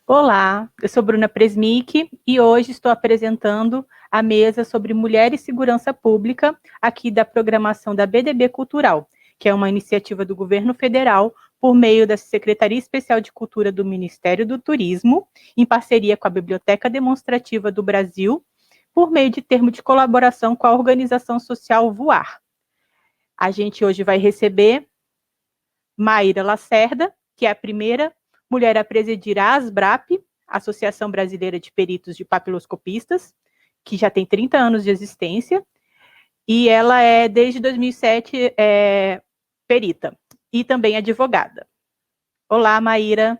Olá, eu sou Bruna Presmic e hoje estou apresentando a mesa sobre mulher e segurança pública aqui da programação da BDB Cultural, que é uma iniciativa do governo federal por meio da Secretaria Especial de Cultura do Ministério do Turismo, em parceria com a Biblioteca Demonstrativa do Brasil, por meio de termo de colaboração com a organização social VOAR. A gente hoje vai receber Maíra Lacerda, que é a primeira mulher a presidir a ASBRAP, Associação Brasileira de Peritos de Papiloscopistas, que já tem 30 anos de existência, e ela é, desde 2007, perita e também advogada. Olá, Maíra.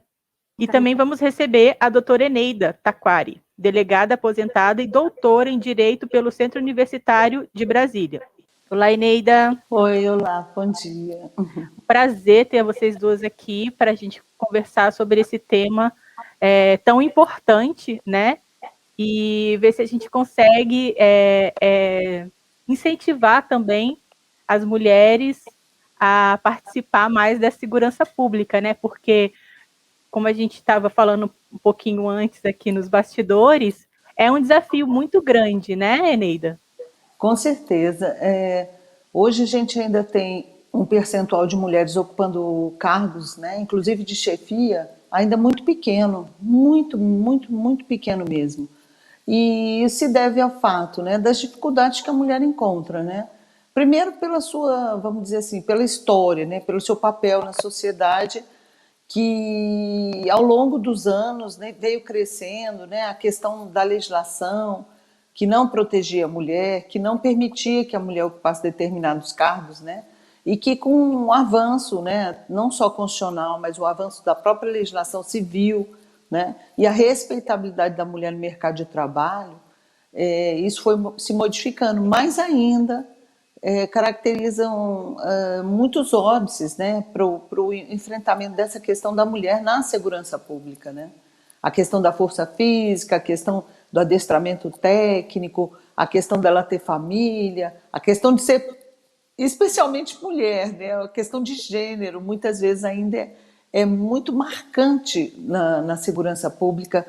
E também vamos receber a doutora Eneida Taquari, delegada aposentada e doutora em Direito pelo Centro Universitário de Brasília. Olá, Eneida. Oi, olá, bom dia. Prazer ter vocês duas aqui para a gente conversar sobre esse tema tão importante, né? E ver se a gente consegue incentivar também as mulheres a participar mais da segurança pública, né? Porque, como a gente estava falando um pouquinho antes aqui nos bastidores, é um desafio muito grande, né, Eneida? Com certeza. Hoje a gente ainda tem um percentual de mulheres ocupando cargos, né, inclusive de chefia, ainda muito pequeno, muito pequeno mesmo. E isso se deve ao fato, né, das dificuldades que a mulher encontra, né? Primeiro pela sua, vamos dizer assim, pela história, né, pelo seu papel na sociedade, que ao longo dos anos, né, veio crescendo, né, a questão da legislação que não protegia a mulher, que não permitia que a mulher ocupasse determinados cargos, né, e que com o avanço, né, não só constitucional, mas o avanço da própria legislação civil, né, e a respeitabilidade da mulher no mercado de trabalho, isso foi se modificando. Mais ainda, caracterizam muitos óbices, né, para o enfrentamento dessa questão da mulher na segurança pública, né? A questão da força física, a questão do adestramento técnico, a questão dela ter família, a questão de ser especialmente mulher, né? A questão de gênero, muitas vezes ainda é muito marcante na segurança pública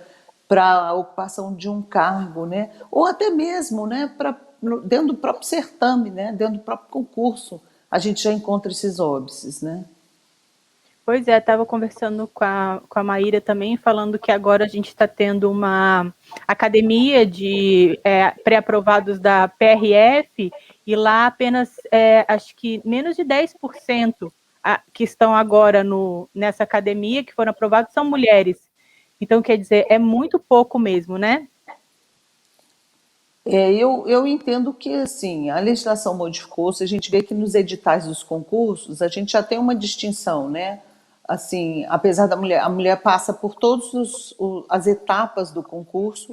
para a ocupação de um cargo, né? Ou até mesmo, né, dentro do próprio certame, né, dentro do próprio concurso, a gente já encontra esses óbices, né? Pois é, estava conversando com a Maíra também, falando que agora a gente está tendo uma academia de pré-aprovados da PRF, e lá apenas, acho que menos de 10% que estão agora nessa academia, que foram aprovados, são mulheres. Então, quer dizer, é muito pouco mesmo, né? Eu entendo que assim, a legislação modificou-se, a gente vê que nos editais dos concursos a gente já tem uma distinção, né? Assim, apesar da mulher, a mulher passa por todas as etapas do concurso,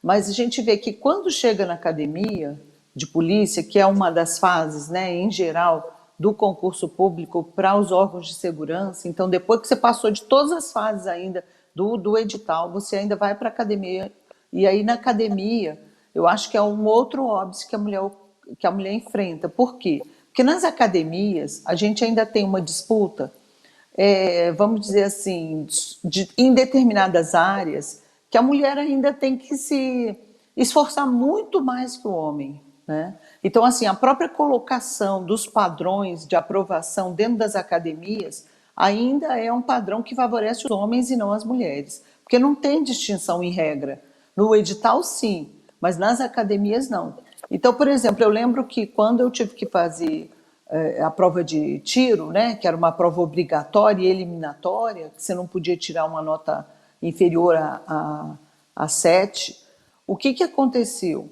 mas a gente vê que quando chega na academia de polícia, que é uma das fases, né, em geral, do concurso público para os órgãos de segurança, então depois que você passou de todas as fases ainda do edital, você ainda vai para a academia, e aí na academia eu acho que é um outro óbice que a mulher enfrenta. Por quê? Porque nas academias a gente ainda tem uma disputa, vamos dizer assim, em determinadas áreas, que a mulher ainda tem que se esforçar muito mais que o homem, né? Então, assim, a própria colocação dos padrões de aprovação dentro das academias ainda é um padrão que favorece os homens e não as mulheres, porque não tem distinção em regra. No edital, sim, mas nas academias, não. Então, por exemplo, eu lembro que quando eu tive que fazer a prova de tiro, né, que era uma prova obrigatória e eliminatória, que você não podia tirar uma nota inferior a 7, o que aconteceu?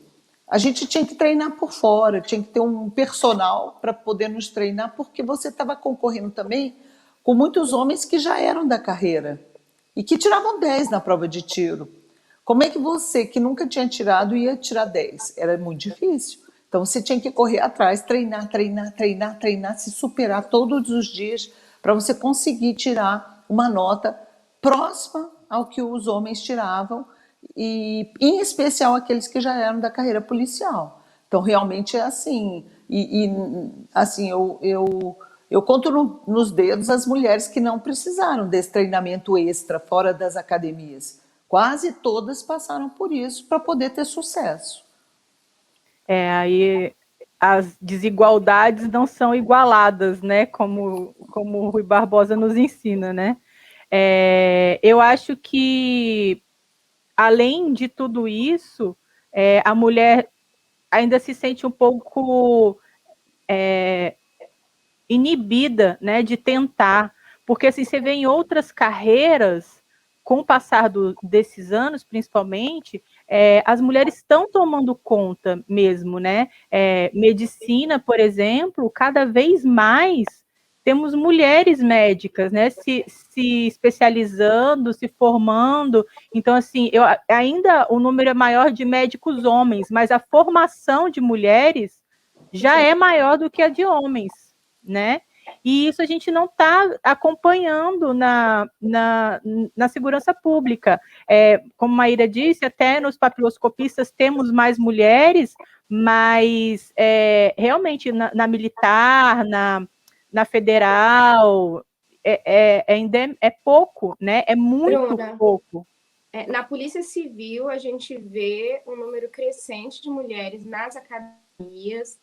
A gente tinha que treinar por fora, tinha que ter um personal para poder nos treinar, porque você estava concorrendo também com muitos homens que já eram da carreira e que tiravam 10 na prova de tiro. Como é que você, que nunca tinha tirado, ia tirar 10? Era muito difícil. Então você tinha que correr atrás, treinar, se superar todos os dias para você conseguir tirar uma nota próxima ao que os homens tiravam, e em especial aqueles que já eram da carreira policial. Então realmente é assim. Assim, eu conto nos dedos as mulheres que não precisaram desse treinamento extra fora das academias. Quase todas passaram por isso para poder ter sucesso. Aí as desigualdades não são igualadas, né? Como o Rui Barbosa nos ensina, né? Eu acho que, além de tudo isso, a mulher ainda se sente um pouco inibida, né, de tentar, porque assim, você vê em outras carreiras, com o passar desses anos, principalmente, as mulheres estão tomando conta mesmo, né? Medicina, por exemplo, cada vez mais temos mulheres médicas, né, se especializando, se formando. Então, assim, ainda o número é maior de médicos homens, mas a formação de mulheres já é maior do que a de homens, né? E isso a gente não está acompanhando na segurança pública. Como a Maíra disse, até nos papiloscopistas temos mais mulheres, mas realmente na militar, na federal, ainda é pouco, né? É muito Bruna, pouco. Na Polícia Civil, a gente vê um número crescente de mulheres nas academias.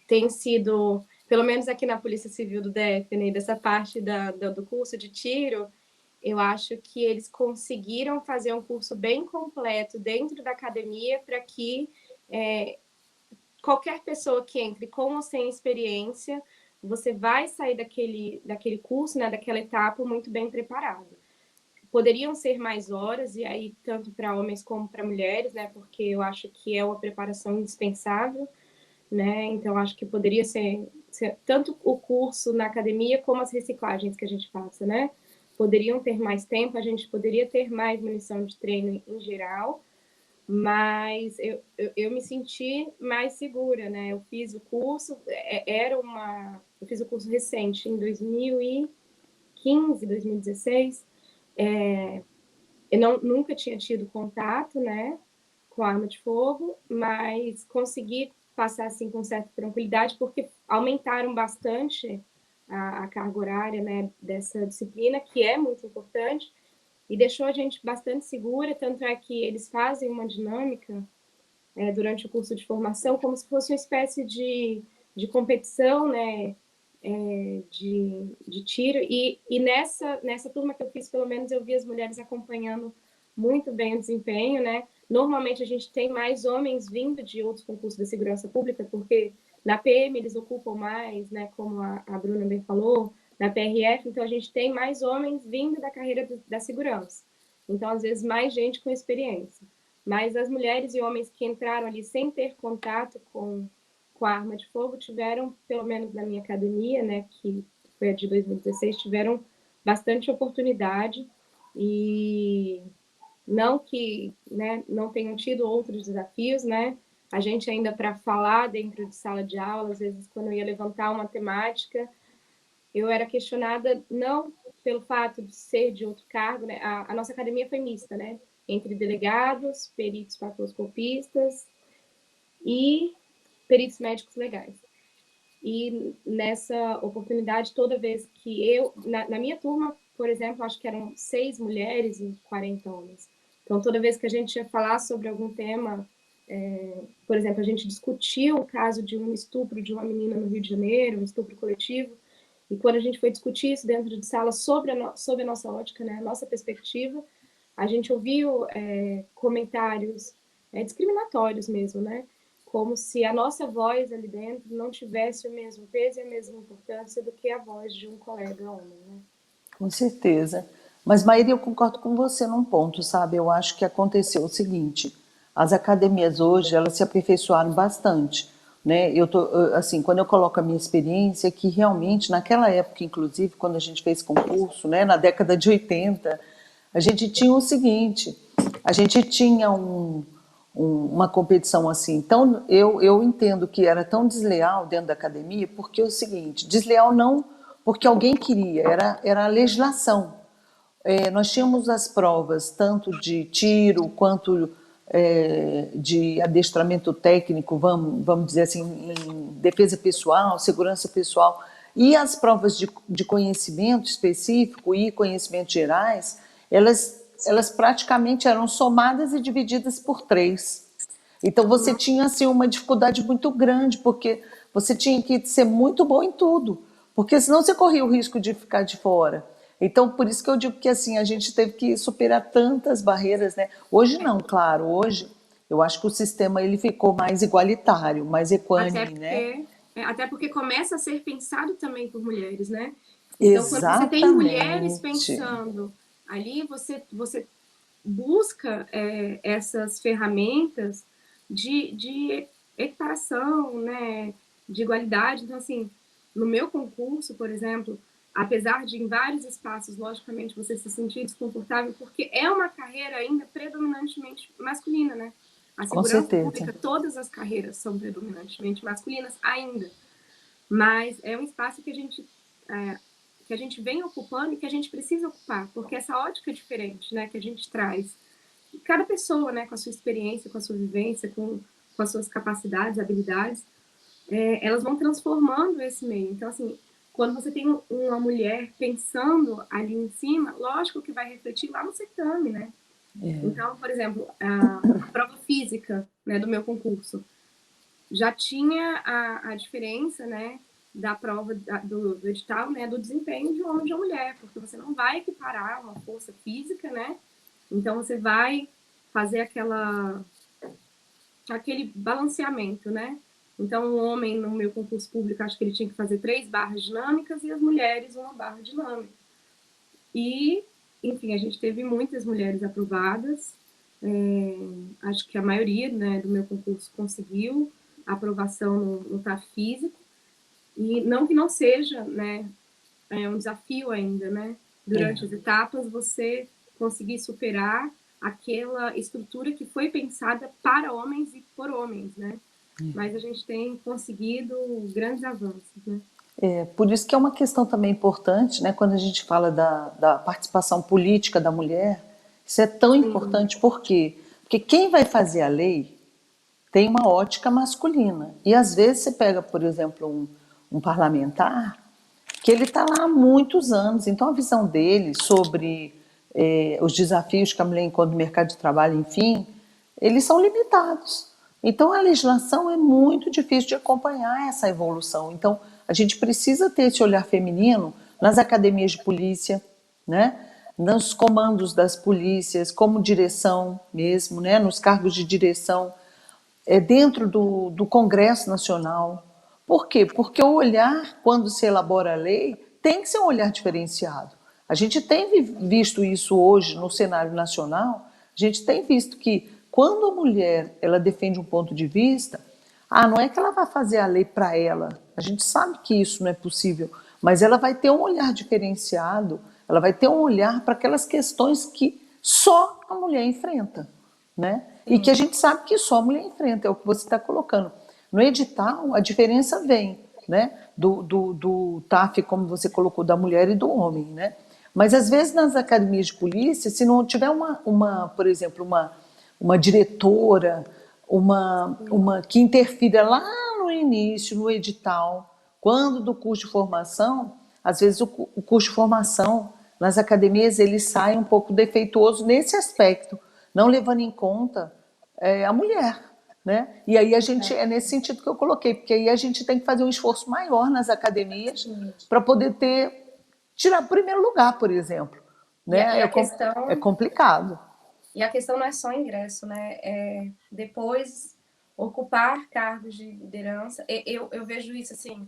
Tem sido, pelo menos aqui na Polícia Civil do DF, né, dessa parte do curso de tiro, eu acho que eles conseguiram fazer um curso bem completo dentro da academia para que qualquer pessoa que entre com ou sem experiência, você vai sair daquele curso, né, daquela etapa muito bem preparado. Poderiam ser mais horas, e aí tanto para homens como para mulheres, né, porque eu acho que é uma preparação indispensável, né, então acho que poderia ser tanto o curso na academia como as reciclagens que a gente faça, né, poderiam ter mais tempo, a gente poderia ter mais munição de treino em geral, mas eu me senti mais segura, né? Eu fiz o curso, eu fiz o curso recente, em 2015, 2016. Eu nunca tinha tido contato, né, com arma de fogo, mas consegui passar assim com certa tranquilidade, porque aumentaram bastante a carga horária, né, dessa disciplina, que é muito importante, e deixou a gente bastante segura, tanto é que eles fazem uma dinâmica durante o curso de formação, como se fosse uma espécie de competição, né, de tiro, e nessa turma que eu fiz, pelo menos eu vi as mulheres acompanhando muito bem o desempenho, né? Normalmente a gente tem mais homens vindo de outros concursos da segurança pública, porque na PM eles ocupam mais, né, como a Bruna bem falou, na PRF, então a gente tem mais homens vindo da carreira da segurança. Então, às vezes, mais gente com experiência. Mas as mulheres e homens que entraram ali sem ter contato com a arma de fogo tiveram, pelo menos na minha academia, né, que foi a de 2016, tiveram bastante oportunidade, e não que, né, não tenham tido outros desafios, né? A gente ainda para falar dentro de sala de aula, às vezes quando eu ia levantar uma temática, eu era questionada não pelo fato de ser de outro cargo, né? A nossa academia foi mista, né? Entre delegados, peritos papiloscopistas e peritos médicos legais. E nessa oportunidade, toda vez que na minha turma, por exemplo, acho que eram 6 mulheres e 40 homens. Então, toda vez que a gente ia falar sobre algum tema, por exemplo, a gente discutiu o caso de um estupro de uma menina no Rio de Janeiro, um estupro coletivo, e quando a gente foi discutir isso dentro de sala sobre a nossa ótica, né, a nossa perspectiva, a gente ouviu comentários discriminatórios mesmo, né? Como se a nossa voz ali dentro não tivesse o mesmo peso e a mesma importância do que a voz de um colega homem, né? Com certeza. Mas, Maíra, eu concordo com você num ponto, sabe? Eu acho que aconteceu o seguinte: as academias hoje, elas se aperfeiçoaram bastante, né? Assim, quando eu coloco a minha experiência, que realmente, naquela época, inclusive, quando a gente fez concurso, né, na década de 80, a gente tinha o seguinte: a gente tinha uma competição assim. Então, eu entendo que era tão desleal dentro da academia, porque é o seguinte: desleal não porque alguém queria, era a legislação. Nós tínhamos as provas tanto de tiro quanto de adestramento técnico, vamos dizer assim, em defesa pessoal, segurança pessoal, e as provas de conhecimento específico e conhecimentos gerais, elas elas praticamente eram somadas e divididas por 3. Então você tinha assim uma dificuldade muito grande, porque você tinha que ser muito bom em tudo, porque senão você corria o risco de ficar de fora. Então por isso que eu digo que assim a gente teve que superar tantas barreiras, né? Hoje não, claro, hoje eu acho que o sistema ele ficou mais igualitário, mais Até equânime, né? porque, até porque começa a ser pensado também por mulheres, né? Então, quando você tem mulheres Exatamente. pensando ali, você busca essas ferramentas de equiparação, né? De igualdade. Então, assim, no meu concurso, por exemplo, apesar de em vários espaços, logicamente, você se sentir desconfortável, porque é uma carreira ainda predominantemente masculina, né? A Com segurança certeza. pública, todas as carreiras são predominantemente masculinas ainda, mas é um espaço que a gente vem ocupando e que a gente precisa ocupar, porque essa ótica é diferente, né, que a gente traz. E cada pessoa, né, com a sua experiência, com a sua vivência, com as suas capacidades, habilidades, elas vão transformando esse meio. Então, assim, quando você tem uma mulher pensando ali em cima, lógico que vai refletir lá no certame, né? Então, por exemplo, a prova física, né, do meu concurso já tinha a diferença, né, da prova do edital, né, do desempenho de um homem e de uma mulher, porque você não vai equiparar uma força física, né? Então você vai fazer aquele balanceamento, né? Então o homem no meu concurso público acho que ele tinha que fazer 3 barras dinâmicas e as mulheres uma barra dinâmica. E, enfim, a gente teve muitas mulheres aprovadas. Acho que a maioria, né, do meu concurso conseguiu aprovação no TAF físico. E não que não seja, né, um desafio ainda, né? Durante as etapas, você conseguir superar aquela estrutura que foi pensada para homens e por homens, né? Mas a gente tem conseguido grandes avanços, né? Por isso que é uma questão também importante, né, quando a gente fala da participação política da mulher, isso é tão importante, por quê? Porque quem vai fazer a lei tem uma ótica masculina. E às vezes você pega, por exemplo, um parlamentar que ele está lá há muitos anos, então a visão dele sobre os desafios que a mulher encontra no mercado de trabalho, enfim, eles são limitados. Então a legislação é muito difícil de acompanhar essa evolução. Então a gente precisa ter esse olhar feminino nas academias de polícia, né? Nos comandos das polícias, como direção mesmo, né? Nos cargos de direção, dentro do Congresso Nacional. Por quê? Porque o olhar, quando se elabora a lei, tem que ser um olhar diferenciado. A gente tem visto isso hoje no cenário nacional, a gente tem visto que quando a mulher ela defende um ponto de vista, não é que ela vai fazer a lei para ela, a gente sabe que isso não é possível, mas ela vai ter um olhar diferenciado, ela vai ter um olhar para aquelas questões que só a mulher enfrenta, né? E que a gente sabe que só a mulher enfrenta, é o que você está colocando. No edital, a diferença vem, né? Do TAF, como você colocou, da mulher e do homem, né? Mas às vezes nas academias de polícia, se não tiver por exemplo, uma diretora, uma que interfira lá no início, no edital, quando do curso de formação, às vezes o curso de formação nas academias ele sai um pouco defeituoso nesse aspecto, não levando em conta a mulher, né? E aí a gente é nesse sentido que eu coloquei, porque aí a gente tem que fazer um esforço maior nas academias para poder tirar o primeiro lugar, por exemplo, né? É complicado. E a questão não é só ingresso, né? Depois ocupar cargos de liderança. Eu vejo isso assim.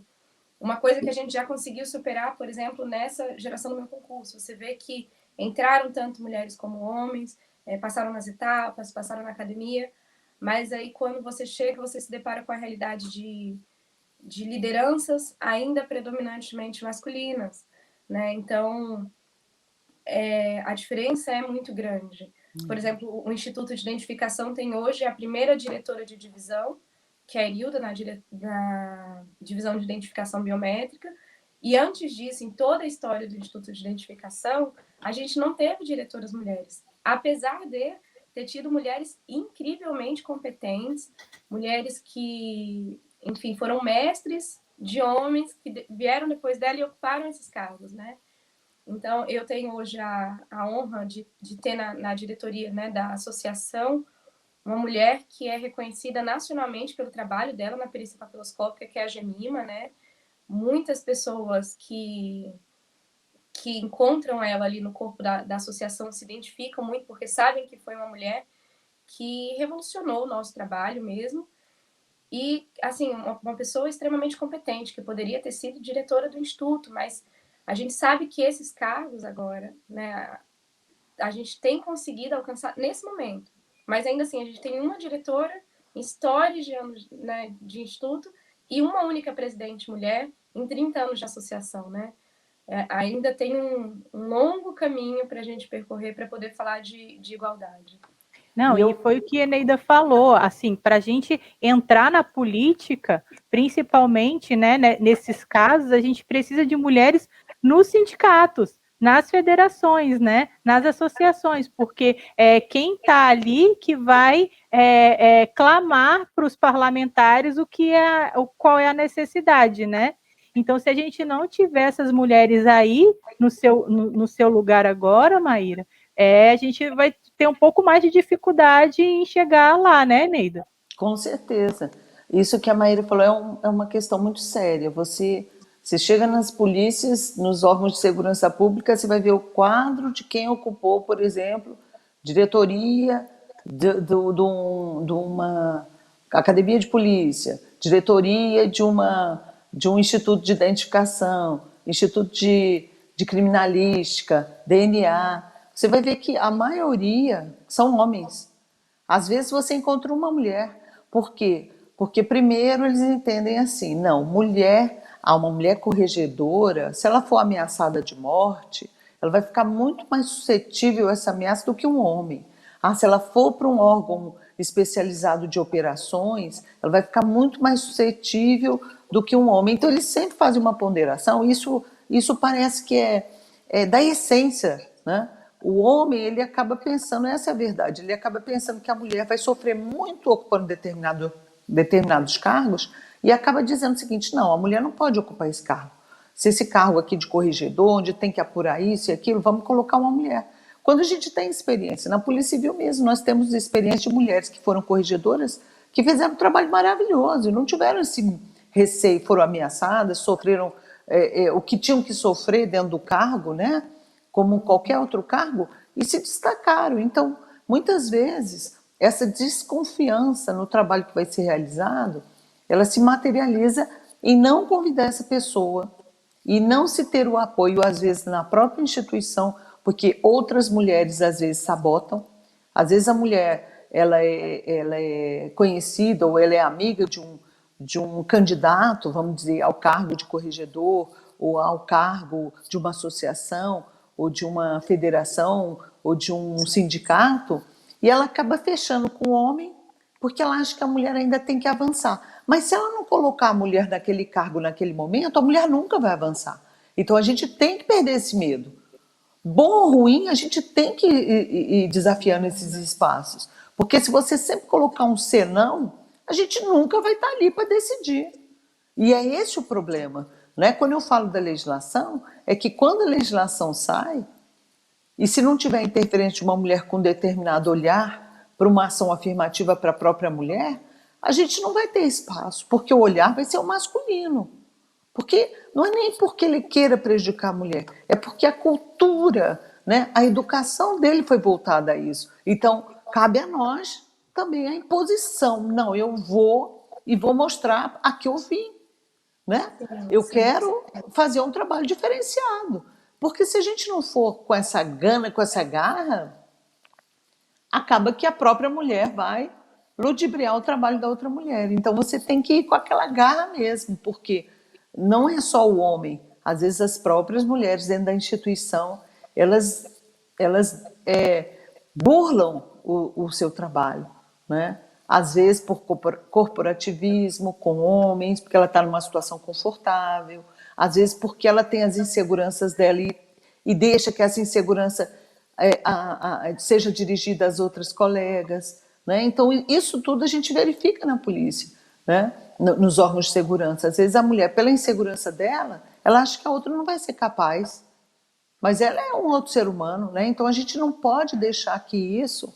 Uma coisa que a gente já conseguiu superar, por exemplo, nessa geração do meu concurso. Você vê que entraram tanto mulheres como homens, passaram nas etapas, passaram na academia, mas aí quando você chega, você se depara com a realidade de lideranças ainda predominantemente masculinas, né? Então, a diferença é muito grande. Por exemplo, o Instituto de Identificação tem hoje a primeira diretora de divisão, que é a Erilda, na divisão de identificação biométrica. E antes disso, em toda a história do Instituto de Identificação, a gente não teve diretoras mulheres. Apesar de ter tido mulheres incrivelmente competentes, mulheres que, enfim, foram mestres de homens que vieram depois dela e ocuparam esses cargos, né? Então, eu tenho hoje a honra de ter na diretoria, né, da associação uma mulher que é reconhecida nacionalmente pelo trabalho dela na perícia papiloscópica, que é a Gemima, né? Muitas pessoas que encontram ela ali no corpo da associação se identificam muito porque sabem que foi uma mulher que revolucionou o nosso trabalho mesmo. E, assim, uma pessoa extremamente competente, que poderia ter sido diretora do Instituto, mas a gente sabe que esses cargos agora, né, a gente tem conseguido alcançar nesse momento. Mas ainda assim, a gente tem uma diretora em histórias de anos, né, de Instituto e uma única presidente mulher em 30 anos de associação, né? Ainda tem um longo caminho para a gente percorrer para poder falar de igualdade. Não, e foi o que a Eneida falou, assim, para a gente entrar na política, principalmente, né, nesses casos, a gente precisa de mulheres nos sindicatos, nas federações, né, nas associações, porque quem está ali que vai clamar para os parlamentares qual é a necessidade, né? Então, se a gente não tiver essas mulheres aí no seu lugar agora, Maíra, a gente vai ter um pouco mais de dificuldade em chegar lá, né, Neida? Com certeza. Isso que a Maíra falou é uma questão muito séria. Você chega nas polícias, nos órgãos de segurança pública, você vai ver o quadro de quem ocupou, por exemplo, diretoria de uma academia de polícia, diretoria de um instituto de identificação, instituto de criminalística, DNA. Você vai ver que a maioria são homens. Às vezes você encontra uma mulher. Por quê? Porque primeiro eles entendem assim, não, uma mulher corregedora, se ela for ameaçada de morte, ela vai ficar muito mais suscetível a essa ameaça do que um homem. Se ela for para um órgão especializado de operações, ela vai ficar muito mais suscetível do que um homem. Então eles sempre fazem uma ponderação, isso parece que é da essência, né? O homem, ele acaba pensando, essa é a verdade, ele acaba pensando que a mulher vai sofrer muito ocupando determinados cargos e acaba dizendo o seguinte, não, a mulher não pode ocupar esse cargo. Se esse cargo aqui de corregedor, onde tem que apurar isso e aquilo, vamos colocar uma mulher. Quando a gente tem experiência, na Polícia Civil mesmo, nós temos experiência de mulheres que foram corregedoras, que fizeram um trabalho maravilhoso, não tiveram esse receio, foram ameaçadas, sofreram o que tinham que sofrer dentro do cargo, né? Como qualquer outro cargo, e se destacaram. Então, muitas vezes, essa desconfiança no trabalho que vai ser realizado, ela se materializa em não convidar essa pessoa e não se ter o apoio, às vezes, na própria instituição, porque outras mulheres, às vezes, sabotam. Às vezes, a mulher ela é conhecida ou ela é amiga de um candidato, vamos dizer, ao cargo de corregedor ou ao cargo de uma associação, ou de uma federação, ou de um sindicato, e ela acaba fechando com o homem, porque ela acha que a mulher ainda tem que avançar. Mas se ela não colocar a mulher naquele cargo naquele momento, a mulher nunca vai avançar. Então a gente tem que perder esse medo. Bom ou ruim, a gente tem que ir desafiando esses espaços. Porque se você sempre colocar um senão, a gente nunca vai estar ali para decidir. E é esse o problema. Né? Quando eu falo da legislação, é que quando a legislação sai, e se não tiver interferência de uma mulher com determinado olhar para uma ação afirmativa para a própria mulher, a gente não vai ter espaço, porque o olhar vai ser o masculino. Porque não é nem porque ele queira prejudicar a mulher, é porque a cultura, né, a educação dele foi voltada a isso. Então, cabe a nós também a imposição. Não, eu vou e vou mostrar a que eu vim. Né? Eu quero fazer um trabalho diferenciado, porque se a gente não for com essa gana, com essa garra, acaba que a própria mulher vai ludibriar o trabalho da outra mulher. Então você tem que ir com aquela garra mesmo, porque não é só o homem, às vezes as próprias mulheres dentro da instituição, elas burlam o seu trabalho, né? Às vezes por corporativismo com homens, porque ela está numa situação confortável, às vezes porque ela tem as inseguranças dela e deixa que essa insegurança seja dirigida às outras colegas. Né? Então, isso tudo a gente verifica na polícia, né? Nos órgãos de segurança. Às vezes a mulher, pela insegurança dela, ela acha que a outra não vai ser capaz. mas ela é um outro ser humano, né? Então a gente não pode deixar que isso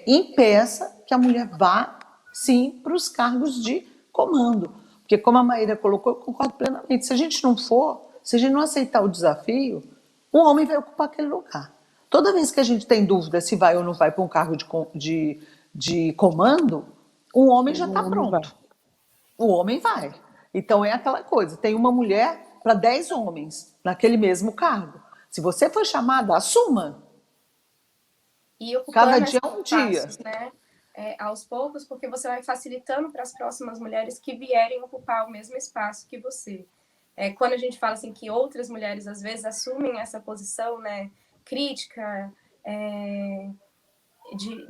impeça que a mulher vá, sim, para os cargos de comando. Porque, como a Maíra colocou, eu concordo plenamente. Se a gente não for, se a gente não aceitar o desafio, um homem vai ocupar aquele lugar. Toda vez que a gente tem dúvida se vai ou não vai para um cargo de comando, um homem já está pronto. O homem vai. Então é aquela coisa, tem uma mulher para 10 homens naquele mesmo cargo. Se você for chamada, assuma. E ocupando Cada dia é um espaços, dia. né? Aos poucos, porque você vai facilitando para as próximas mulheres que vierem ocupar o mesmo espaço que você. Quando a gente fala assim que outras mulheres às vezes assumem essa posição, né, crítica,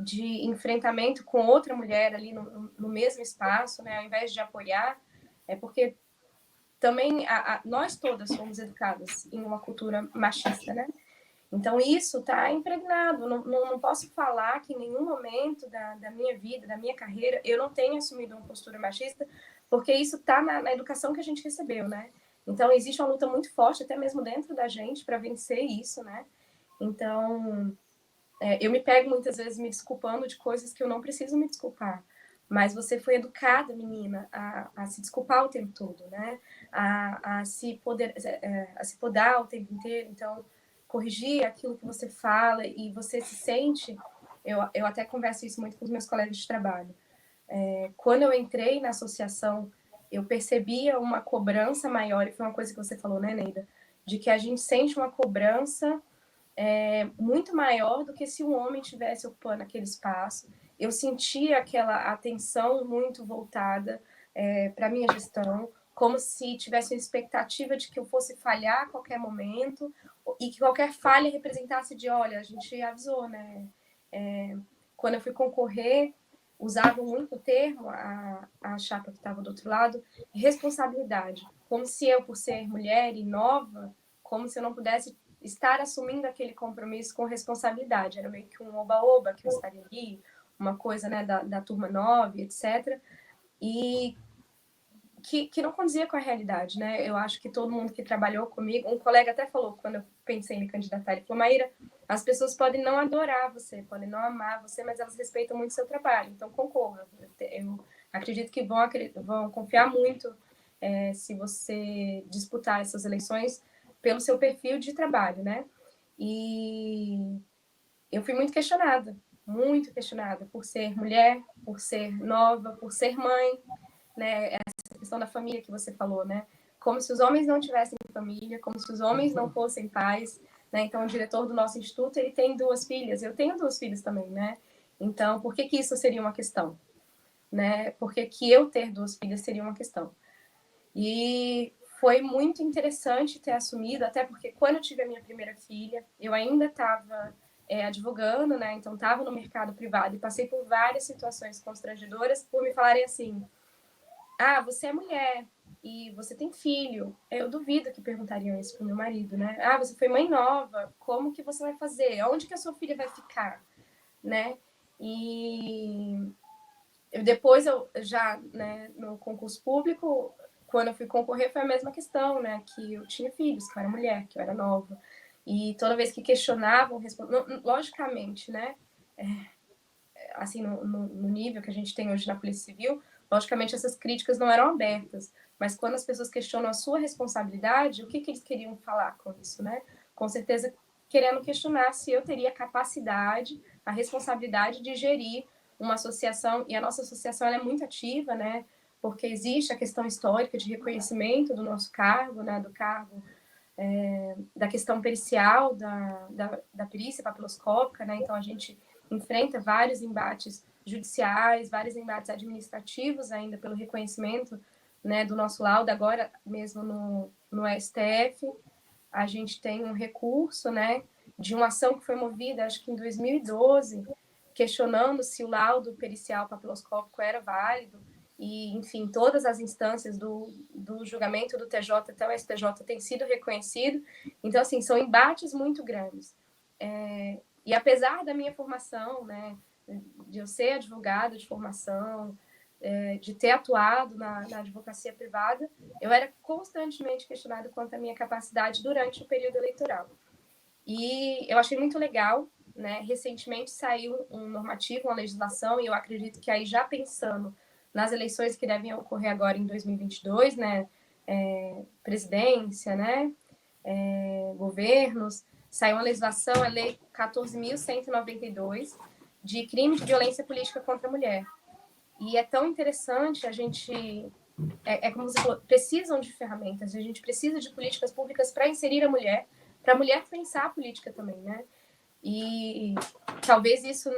de enfrentamento com outra mulher ali no mesmo espaço, né, ao invés de apoiar, porque também nós todas fomos educadas em uma cultura machista, né? Então, isso está impregnado. Não posso falar que em nenhum momento da minha vida, da minha carreira, eu não tenho assumido uma postura machista, porque isso está na educação que a gente recebeu, né? Então, existe uma luta muito forte, até mesmo dentro da gente, para vencer isso, né? Então, eu me pego muitas vezes me desculpando de coisas que eu não preciso me desculpar. Mas você foi educada, menina, a se desculpar o tempo todo, né? A se podar o tempo inteiro. Então, corrigir aquilo que você fala e você se sente... Eu até converso isso muito com os meus colegas de trabalho. Quando eu entrei na associação, eu percebia uma cobrança maior, e foi uma coisa que você falou, né, Neida? De que a gente sente uma cobrança muito maior do que se um homem estivesse ocupando aquele espaço. Eu sentia aquela atenção muito voltada para a minha gestão, como se tivesse uma expectativa de que eu fosse falhar a qualquer momento e que qualquer falha representasse de, olha, a gente avisou, né? Quando eu fui concorrer, usavam muito o termo, a chapa que estava do outro lado, responsabilidade. Como se eu, por ser mulher e nova, como se eu não pudesse estar assumindo aquele compromisso com responsabilidade. Era meio que um oba-oba que eu estaria ali, uma coisa, né, da turma 9, etc. E que não condizia com a realidade, né? Eu acho que todo mundo que trabalhou comigo, um colega até falou, quando eu pensei em me candidatar, ele falou, Maíra, as pessoas podem não adorar você, podem não amar você, mas elas respeitam muito o seu trabalho, então concorra. Eu acredito que vão confiar muito se você disputar essas eleições pelo seu perfil de trabalho, né? E eu fui muito questionada por ser mulher, por ser nova, por ser mãe, né? Essa questão da família que você falou, né? Como se os homens não tivessem família, como se os homens não fossem pais, né? Então, o diretor do nosso instituto, ele tem 2 filhas, eu tenho 2 filhas também, né? Então, por que isso seria uma questão, né? Por que eu ter 2 filhas seria uma questão? E foi muito interessante ter assumido, até porque quando eu tive a minha primeira filha, eu ainda estava advogando, né? Então estava no mercado privado e passei por várias situações constrangedoras por me falarem assim: ah, você é mulher e você tem filho. Eu duvido que perguntariam isso para o meu marido, né? Ah, você foi mãe nova, como que você vai fazer? Onde que a sua filha vai ficar, né? E depois eu já, né, no concurso público, quando eu fui concorrer foi a mesma questão, né, que eu tinha filhos, que eu era mulher, que eu era nova, e toda vez que questionavam, logicamente, né, assim, no nível que a gente tem hoje na Polícia Civil, logicamente essas críticas não eram abertas, mas quando as pessoas questionam a sua responsabilidade, o que eles queriam falar com isso, né? Com certeza querendo questionar se eu teria a capacidade, a responsabilidade de gerir uma associação, e a nossa associação ela é muito ativa, né? Porque existe a questão histórica de reconhecimento do nosso cargo, né? Do cargo, da questão pericial, da perícia papiloscópica, né? Então a gente enfrenta vários embates judiciais, vários embates administrativos ainda pelo reconhecimento, né, do nosso laudo. Agora mesmo no STF, a gente tem um recurso, né, de uma ação que foi movida, acho que em 2012, questionando se o laudo pericial papiloscópico era válido, e, enfim, todas as instâncias do julgamento do TJ até o STJ têm sido reconhecido. Então, assim, são embates muito grandes. E apesar da minha formação, né, de eu ser advogada de formação, de ter atuado na advocacia privada, eu era constantemente questionada quanto à minha capacidade durante o período eleitoral. E eu achei muito legal, né? Recentemente saiu um normativo, uma legislação, e eu acredito que aí já pensando nas eleições que devem ocorrer agora em 2022, né? Presidência, né? Governos, saiu uma legislação, a Lei 14.192, de crime de violência política contra a mulher. E é tão interessante a gente, como você falou, precisam de ferramentas, a gente precisa de políticas públicas para inserir a mulher, para a mulher pensar a política também, né? E talvez isso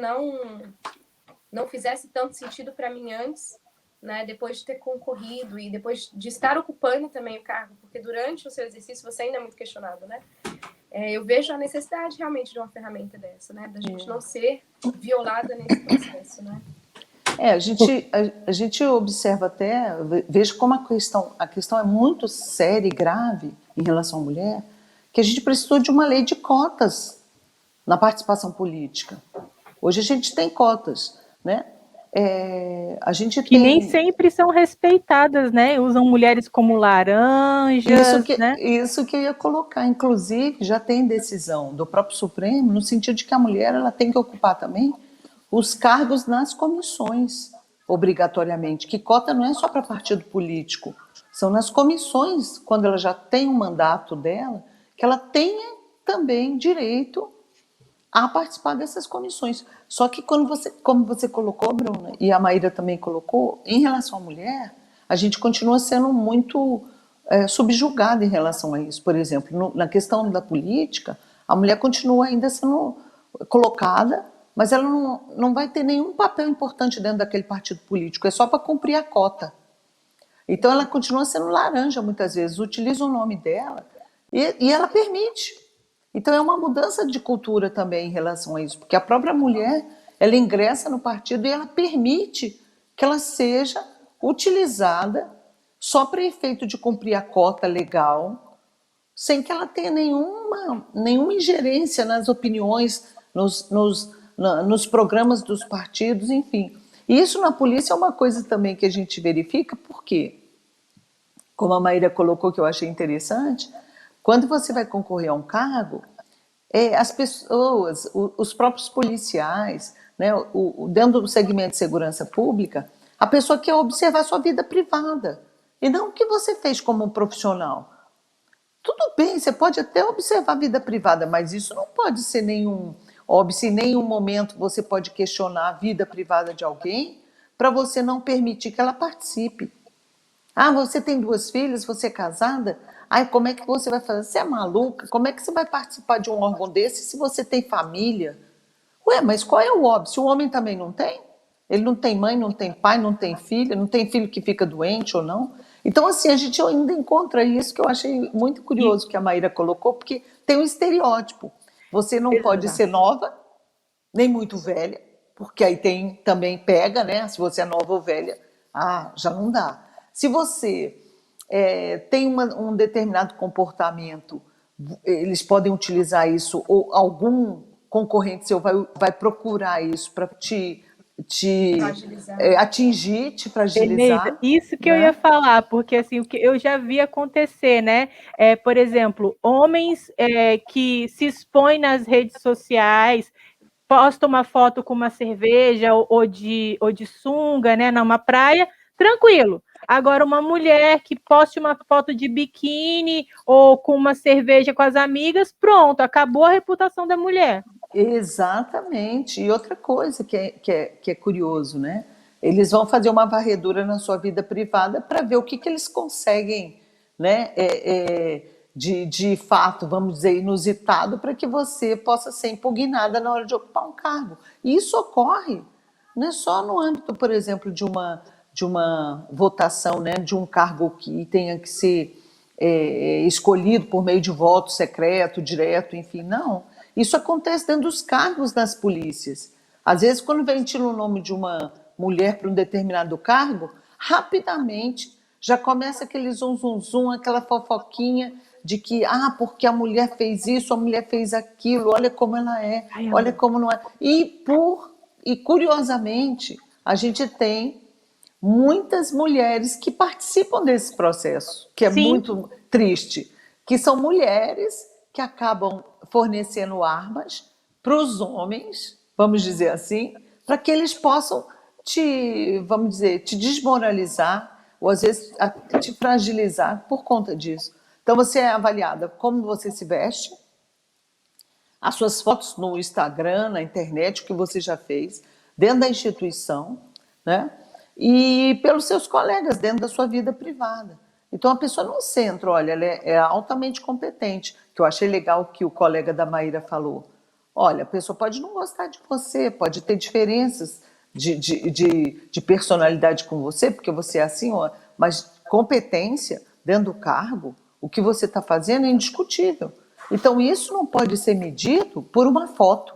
não fizesse tanto sentido para mim antes, né? Depois de ter concorrido e depois de estar ocupando também o cargo, porque durante o seu exercício você ainda é muito questionado, né? Eu vejo a necessidade realmente de uma ferramenta dessa, né? Da gente não ser violada nesse processo, né? A gente observa até, veja como a questão é muito séria e grave em relação à mulher, que a gente precisou de uma lei de cotas na participação política. Hoje a gente tem cotas, né? A gente que nem sempre são respeitadas, né? Usam mulheres como laranjas, né? Isso que eu ia colocar. Inclusive, já tem decisão do próprio Supremo, no sentido de que a mulher ela tem que ocupar também os cargos nas comissões, obrigatoriamente. Que cota não é só para partido político, são nas comissões, quando ela já tem um mandato dela, que ela tenha também direito a participar dessas comissões. Só que como você colocou, Bruna, e a Maíra também colocou, em relação à mulher, a gente continua sendo muito subjugada em relação a isso. Por exemplo, na questão da política, a mulher continua ainda sendo colocada, mas ela não vai ter nenhum papel importante dentro daquele partido político, é só para cumprir a cota. Então ela continua sendo laranja muitas vezes, utiliza o nome dela e ela permite. Então é uma mudança de cultura também em relação a isso, porque a própria mulher, ela ingressa no partido e ela permite que ela seja utilizada só para efeito de cumprir a cota legal, sem que ela tenha nenhuma ingerência nas opiniões, nos programas dos partidos, enfim. E isso na polícia é uma coisa também que a gente verifica, porque, como a Maíra colocou, que eu achei interessante, quando você vai concorrer a um cargo, as pessoas, os próprios policiais, né, dentro do segmento de segurança pública, a pessoa quer observar a sua vida privada, e não o que você fez como profissional. Tudo bem, você pode até observar a vida privada, mas isso não pode ser óbvio, se em nenhum momento você pode questionar a vida privada de alguém para você não permitir que ela participe. Ah, você tem 2 filhas, você é casada? Ai, como é que você vai fazer? Você é maluca? Como é que você vai participar de um órgão desse se você tem família? Ué, mas qual é o óbvio? Se o homem também não tem? Ele não tem mãe, não tem pai, não tem filha, não tem filho que fica doente ou não? Então, assim, a gente ainda encontra isso que eu achei muito curioso que a Maíra colocou, porque tem um estereótipo. Você não pode ser nova, nem muito velha, porque aí também pega, né? Se você é nova ou velha, já não dá. Se você tem um determinado comportamento, eles podem utilizar isso, ou algum concorrente seu vai procurar isso para te atingir, te fragilizar. Beleza, isso que eu ia falar, porque assim, o que eu já vi acontecer, né? Por exemplo, homens que se expõem nas redes sociais, postam uma foto com uma cerveja ou de sunga, né, numa praia, tranquilo. Agora, uma mulher que poste uma foto de biquíni ou com uma cerveja com as amigas, pronto, acabou a reputação da mulher. Exatamente. E outra coisa que é curioso, né? Eles vão fazer uma varredura na sua vida privada para ver o que eles conseguem, né? De fato, vamos dizer, inusitado, para que você possa ser impugnada na hora de ocupar um cargo. E isso ocorre não é só no âmbito, por exemplo, de uma votação, né? De um cargo que tenha que ser escolhido por meio de voto secreto, direto, enfim, não. Isso acontece dentro dos cargos das polícias. Às vezes, quando ventila o nome de uma mulher para um determinado cargo, rapidamente já começa aquele zum, aquela fofoquinha de que, porque a mulher fez isso, a mulher fez aquilo, olha como ela é, olha como não é. E curiosamente, a gente tem muitas mulheres que participam desse processo, que é muito triste, que são mulheres que acabam fornecendo armas para os homens, vamos dizer assim, para que eles possam vamos dizer, te desmoralizar ou às vezes te fragilizar por conta disso. Então você é avaliada como você se veste, as suas fotos no Instagram, na internet, o que você já fez, dentro da instituição, né? E pelos seus colegas, dentro da sua vida privada. Então a pessoa no centro, olha, ela é altamente competente, que eu achei legal que o colega da Maíra falou. Olha, a pessoa pode não gostar de você, pode ter diferenças de personalidade com você, porque você é assim, mas competência dentro do cargo, o que você está fazendo é indiscutível. Então, isso não pode ser medido por uma foto.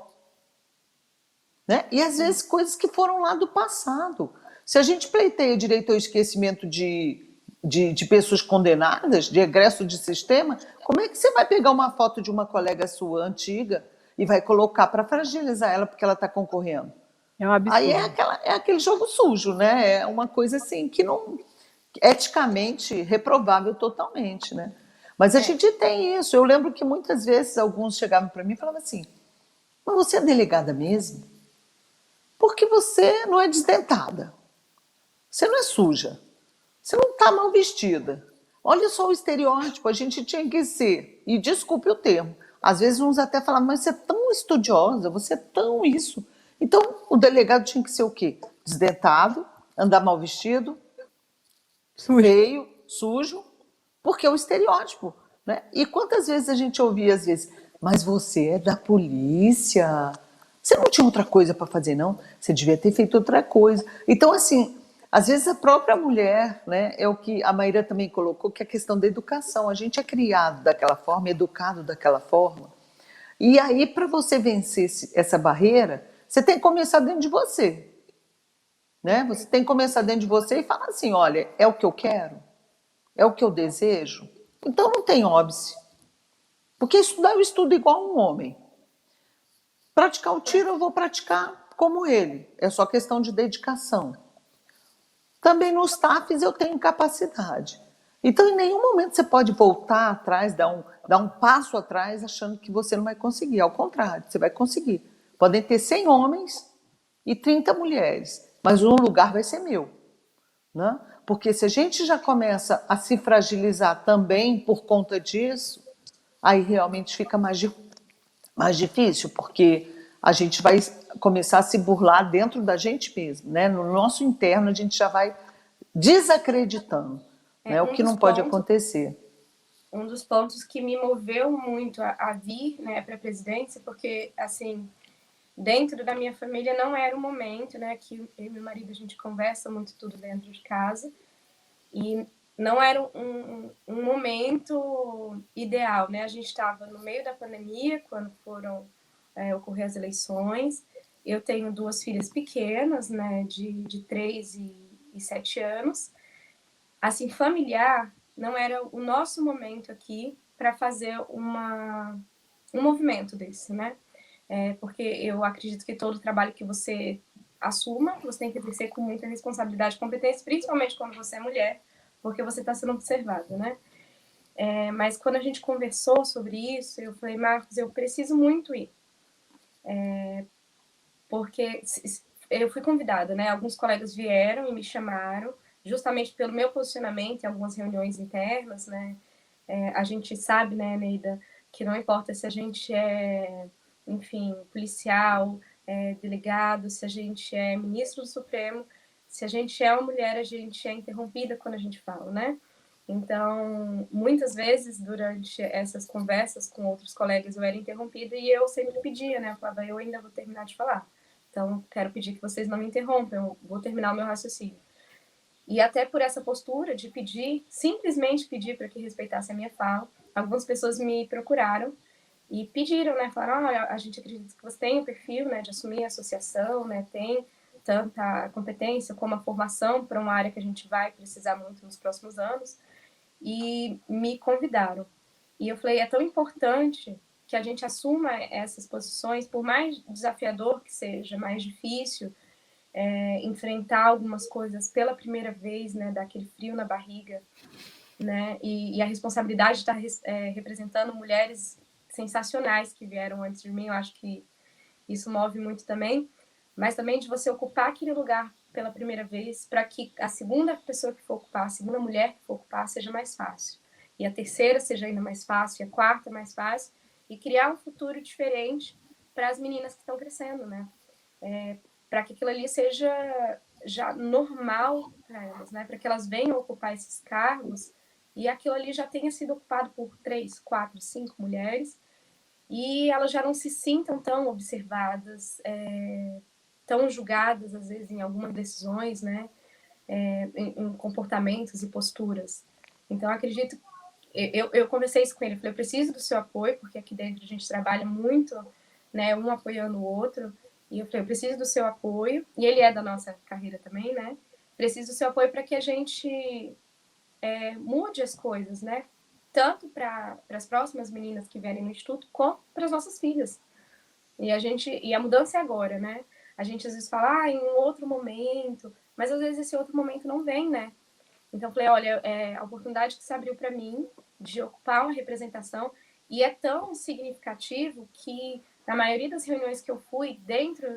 Né? E, às vezes, coisas que foram lá do passado. Se a gente pleiteia direito ao esquecimento de pessoas condenadas, de egresso de sistema, como é que você vai pegar uma foto de uma colega sua antiga e vai colocar para fragilizar ela porque ela está concorrendo? É um absurdo. Aí é aquele jogo sujo, né? É uma coisa assim que não eticamente reprovável totalmente, né? Mas a gente tem isso. Eu lembro que muitas vezes alguns chegavam para mim e falavam assim: mas você é delegada mesmo? Porque você não é desdentada, você não é suja, você não está mal vestida. Olha só o estereótipo, a gente tinha que ser, e desculpe o termo, às vezes uns até falavam, mas você é tão estudiosa, você é tão isso. Então o delegado tinha que ser o quê? Desdentado, andar mal vestido, feio, sujo, porque é o estereótipo, né? E quantas vezes a gente ouvia, às vezes, mas você é da polícia, você não tinha outra coisa para fazer, não? Você devia ter feito outra coisa. Então, assim, às vezes a própria mulher, né, é o que a Maíra também colocou, que é a questão da educação. A gente é criado daquela forma, educado daquela forma. E aí, para você vencer essa barreira, você tem que começar dentro de você. Né? Você tem que começar dentro de você e falar assim, olha, é o que eu quero? É o que eu desejo? Então não tem óbice. Porque estudar eu estudo igual um homem. Praticar o tiro eu vou praticar como ele. É só questão de dedicação. Também nos TAFs eu tenho capacidade. Então em nenhum momento você pode voltar atrás, dar um passo atrás achando que você não vai conseguir. Ao contrário, você vai conseguir. Podem ter 100 homens e 30 mulheres, mas um lugar vai ser meu. Né? Porque se a gente já começa a se fragilizar também por conta disso, aí realmente fica mais difícil, porque a gente vai começar a se burlar dentro da gente mesmo. Né? No nosso interno, a gente já vai desacreditando, né? O que não pode acontecer. Um dos pontos que me moveu muito a vir, né, para a presidência, porque, assim, dentro da minha família não era o momento, né, que eu e meu marido, a gente conversa muito tudo dentro de casa, e não era um momento ideal, né, a gente estava no meio da pandemia, quando foram ocorrer as eleições, eu tenho 2 filhas pequenas, né, de 3 e 7 anos, assim, familiar, não era o nosso momento aqui para fazer um movimento desse, né, porque eu acredito que todo trabalho que você assuma, você tem que exercer com muita responsabilidade e competência, principalmente quando você é mulher, porque você está sendo observada, né? Mas quando a gente conversou sobre isso, eu falei, Marcos, eu preciso muito ir. Porque eu fui convidada, né? Alguns colegas vieram e me chamaram, justamente pelo meu posicionamento em algumas reuniões internas, né? A gente sabe, né, Neida, que não importa se a gente é, enfim, policial, delegado, se a gente é ministro do Supremo, se a gente é uma mulher, a gente é interrompida quando a gente fala, né? Então, muitas vezes, durante essas conversas com outros colegas, eu era interrompida e eu sempre pedia, né? Eu falava, eu ainda vou terminar de falar. Então, quero pedir que vocês não me interrompam, eu vou terminar o meu raciocínio. E até por essa postura de pedir, simplesmente pedir para que respeitasse a minha fala, algumas pessoas me procuraram e pediram, né? Falaram, a gente acredita que você tem o perfil, né, de assumir a associação, né? Tem tanta competência como a formação para uma área que a gente vai precisar muito nos próximos anos. E me convidaram. E eu falei, é tão importante que a gente assuma essas posições, por mais desafiador que seja, mais difícil, enfrentar algumas coisas pela primeira vez, né, daquele frio na barriga, né, e a responsabilidade de estar representando mulheres sensacionais que vieram antes de mim, eu acho que isso move muito também, mas também de você ocupar aquele lugar pela primeira vez, para que a segunda pessoa que for ocupar, a segunda mulher que for ocupar, seja mais fácil. E a terceira seja ainda mais fácil, e a quarta mais fácil, e criar um futuro diferente para as meninas que estão crescendo, né? Para que aquilo ali seja já normal para elas, né? Para que elas venham ocupar esses cargos e aquilo ali já tenha sido ocupado por 3, 4, 5 mulheres e elas já não se sintam tão observadas, tão julgadas, às vezes, em algumas decisões, né? Em comportamentos e posturas. Então, acredito, eu conversei isso com ele, falei, eu preciso do seu apoio, porque aqui dentro a gente trabalha muito, né, um apoiando o outro, e eu falei, eu preciso do seu apoio, e ele é da nossa carreira também, né? Preciso do seu apoio para que a gente mude as coisas, né? Tanto para as próximas meninas que vierem no instituto, como para as nossas filhas. E a mudança é agora, né? A gente às vezes fala, em um outro momento, mas às vezes esse outro momento não vem, né? Então eu falei, olha, a oportunidade que se abriu para mim de ocupar uma representação e é tão significativo que na maioria das reuniões que eu fui dentro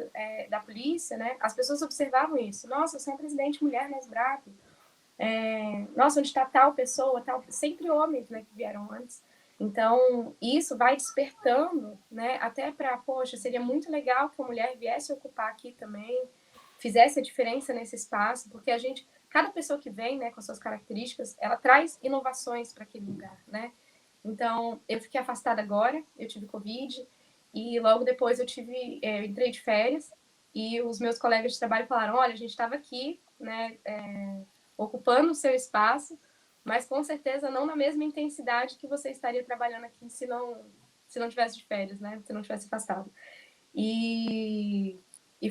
da polícia, né, as pessoas observavam isso. Nossa, você é uma presidente mulher mais brava. Nossa, onde está tal pessoa, tal, sempre homens, né, que vieram antes. Então, isso vai despertando, né, até para, poxa, seria muito legal que a mulher viesse ocupar aqui também, fizesse a diferença nesse espaço, porque cada pessoa que vem, né, com as suas características, ela traz inovações para aquele lugar, né? Então, eu fiquei afastada agora, eu tive Covid, e logo depois eu entrei de férias, e os meus colegas de trabalho falaram, olha, a gente estava aqui, né, ocupando o seu espaço, mas com certeza não na mesma intensidade que você estaria trabalhando aqui se não tivesse de férias, né? Se não tivesse afastado. E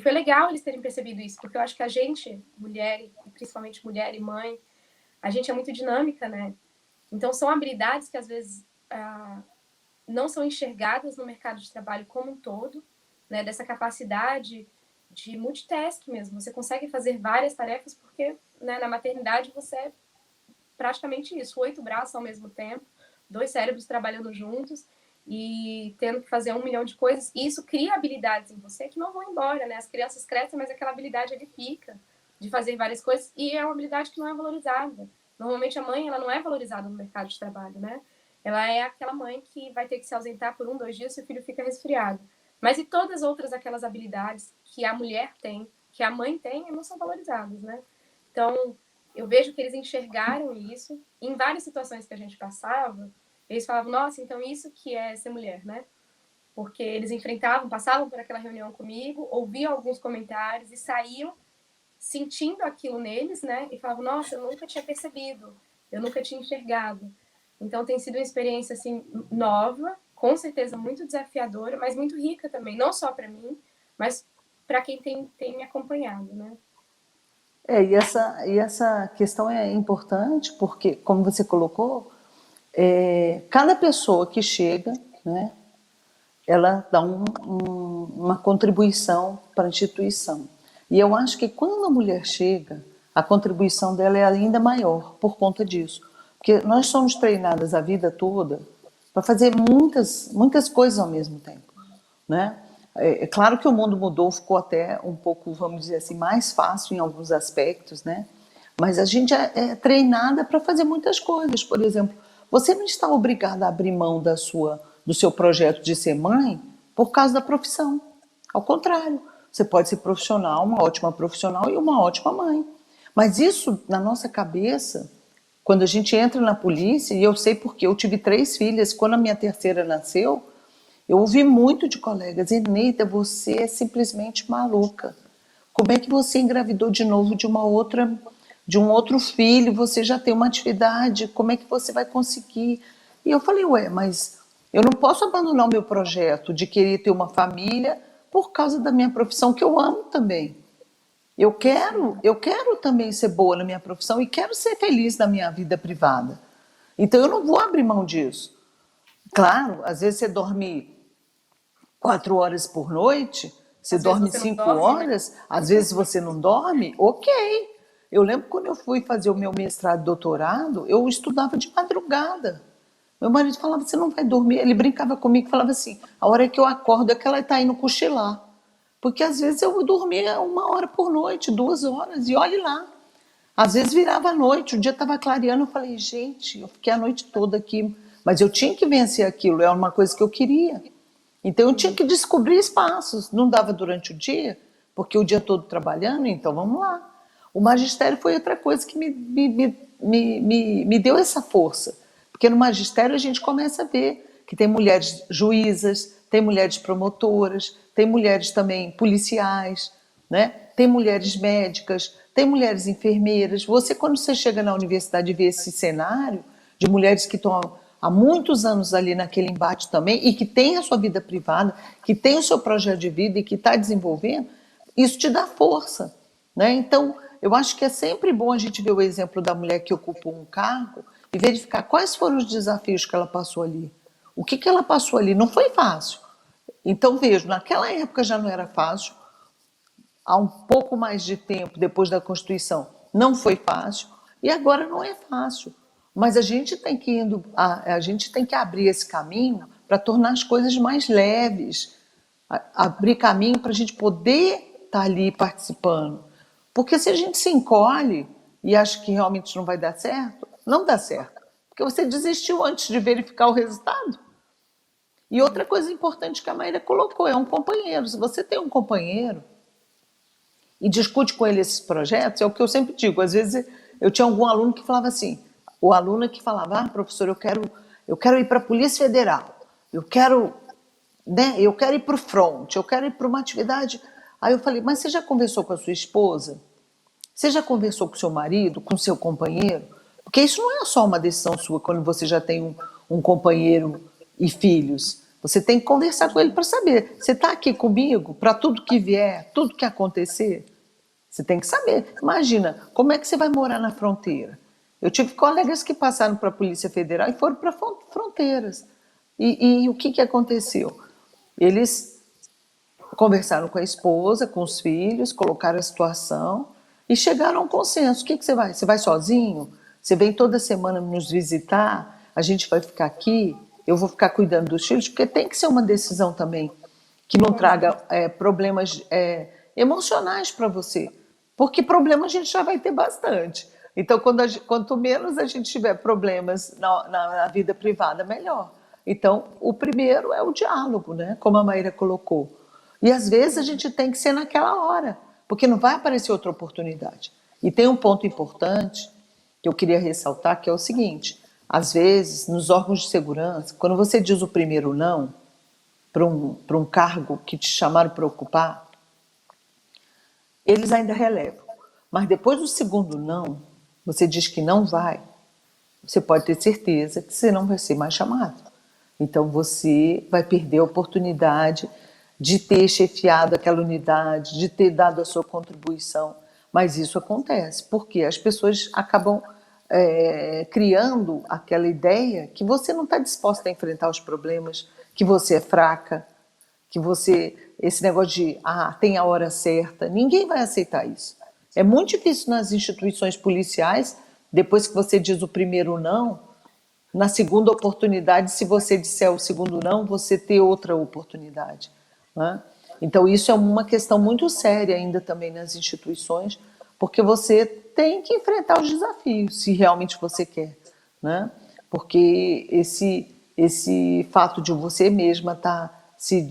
foi legal eles terem percebido isso, porque eu acho que a gente, mulher, principalmente mulher e mãe, a gente é muito dinâmica, né? Então são habilidades que às vezes não são enxergadas no mercado de trabalho como um todo, né? Dessa capacidade de multitask mesmo. Você consegue fazer várias tarefas porque, né, na maternidade você é praticamente isso, 8 braços ao mesmo tempo, 2 cérebros trabalhando juntos e tendo que fazer 1 milhão de coisas. E isso cria habilidades em você que não vão embora, né? As crianças crescem, mas aquela habilidade ali fica, de fazer várias coisas, e é uma habilidade que não é valorizada. Normalmente a mãe, ela não é valorizada no mercado de trabalho, né? Ela é aquela mãe que vai ter que se ausentar por 1, 2 dias se o filho fica resfriado. Mas e todas as outras aquelas habilidades que a mulher tem, que a mãe tem, não são valorizadas, né? Então, eu vejo que eles enxergaram isso. Em várias situações que a gente passava, eles falavam, nossa, então isso que é ser mulher, né? Porque eles passavam por aquela reunião comigo, ouviam alguns comentários e saíam sentindo aquilo neles, né? E falavam, nossa, eu nunca tinha percebido, eu nunca tinha enxergado. Então tem sido uma experiência, assim, nova, com certeza muito desafiadora, mas muito rica também, não só para mim, mas para quem tem me acompanhado, né? E essa questão é importante porque, como você colocou, cada pessoa que chega, né, ela dá uma contribuição para a instituição. E eu acho que quando a mulher chega, a contribuição dela é ainda maior por conta disso. Porque nós somos treinadas a vida toda para fazer muitas coisas ao mesmo tempo, né? É claro que o mundo mudou, ficou até um pouco, vamos dizer assim, mais fácil em alguns aspectos, né? Mas a gente é treinada para fazer muitas coisas. Por exemplo, você não está obrigada a abrir mão do seu projeto de ser mãe por causa da profissão. Ao contrário, você pode ser profissional, uma ótima profissional e uma ótima mãe. Mas isso, na nossa cabeça, quando a gente entra na polícia, e eu sei porque eu tive 3 filhas, quando a minha terceira nasceu, eu ouvi muito de colegas, Eneida, você é simplesmente maluca. Como é que você engravidou de novo de um outro filho, você já tem uma atividade, como é que você vai conseguir? E eu falei, mas eu não posso abandonar o meu projeto de querer ter uma família por causa da minha profissão, que eu amo também. Eu quero também ser boa na minha profissão e quero ser feliz na minha vida privada. Então eu não vou abrir mão disso. Claro, às vezes você dorme 4 horas por noite, você dorme 5 horas, né? Às vezes você não dorme, ok. Eu lembro quando eu fui fazer o meu mestrado e doutorado, eu estudava de madrugada. Meu marido falava, você não vai dormir? Ele brincava comigo e falava assim, a hora que eu acordo é que ela está indo cochilar. Porque às vezes eu dormia 1 hora por noite, 2 horas, e olhe lá. Às vezes virava a noite, o dia estava clareando, eu falei, gente, eu fiquei a noite toda aqui, mas eu tinha que vencer aquilo, é uma coisa que eu queria. Então eu tinha que descobrir espaços, não dava durante o dia, porque o dia todo trabalhando, então vamos lá. O magistério foi outra coisa que me deu essa força, porque no magistério a gente começa a ver que tem mulheres juízas, tem mulheres promotoras, tem mulheres também policiais, né? Tem mulheres médicas, tem mulheres enfermeiras. Você, quando você chega na universidade e vê esse cenário de mulheres que estão há muitos anos ali naquele embate também e que tem a sua vida privada, que tem o seu projeto de vida e que está desenvolvendo, isso te dá força, né? Então, eu acho que é sempre bom a gente ver o exemplo da mulher que ocupou um cargo e verificar quais foram os desafios que ela passou ali. O que ela passou ali? Não foi fácil. Então, vejo, naquela época já não era fácil, há um pouco mais de tempo depois da Constituição não foi fácil, e agora não é fácil. Mas a gente tem que a gente tem que abrir esse caminho para tornar as coisas mais leves, abrir caminho para a gente poder estar ali participando. Porque se a gente se encolhe e acha que realmente não vai dar certo, não dá certo. Porque você desistiu antes de verificar o resultado. E outra coisa importante que a Maíra colocou é um companheiro. Se você tem um companheiro e discute com ele esses projetos, é o que eu sempre digo. Às vezes eu tinha algum aluno que falava assim, o aluno que falava, professor, eu quero ir para a Polícia Federal, eu quero ir para o front, eu quero ir para uma atividade. Aí eu falei, mas você já conversou com a sua esposa? Você já conversou com o seu marido, com o seu companheiro? Porque isso não é só uma decisão sua quando você já tem um companheiro e filhos. Você tem que conversar com ele para saber. Você está aqui comigo para tudo que vier, tudo que acontecer? Você tem que saber. Imagina, como é que você vai morar na fronteira? Eu tive colegas que passaram para a Polícia Federal e foram para fronteiras. E o que aconteceu? Eles conversaram com a esposa, com os filhos, colocaram a situação e chegaram a um consenso. O que você vai? Você vai sozinho? Você vem toda semana nos visitar? A gente vai ficar aqui? Eu vou ficar cuidando dos filhos? Porque tem que ser uma decisão também que não traga problemas emocionais para você. Porque problema a gente já vai ter bastante. Então, quanto menos a gente tiver problemas na vida privada, melhor. Então, o primeiro é o diálogo, né? Como a Maíra colocou. E às vezes a gente tem que ser naquela hora, porque não vai aparecer outra oportunidade. E tem um ponto importante que eu queria ressaltar, que é o seguinte: às vezes, nos órgãos de segurança, quando você diz o primeiro não para um cargo que te chamaram para ocupar, eles ainda relevam. Mas depois do segundo não, você diz que não vai, você pode ter certeza que você não vai ser mais chamado. Então você vai perder a oportunidade de ter chefiado aquela unidade, de ter dado a sua contribuição. Mas isso acontece, porque as pessoas acabam criando aquela ideia que você não está disposta a enfrentar os problemas, que você é fraca, que você... Esse negócio de, tem a hora certa, ninguém vai aceitar isso. É muito difícil nas instituições policiais, depois que você diz o primeiro não, na segunda oportunidade, se você disser o segundo não, você ter outra oportunidade, né? Então, isso é uma questão muito séria ainda também nas instituições, porque você tem que enfrentar os desafios, se realmente você quer, né? Porque esse fato de você mesma estar se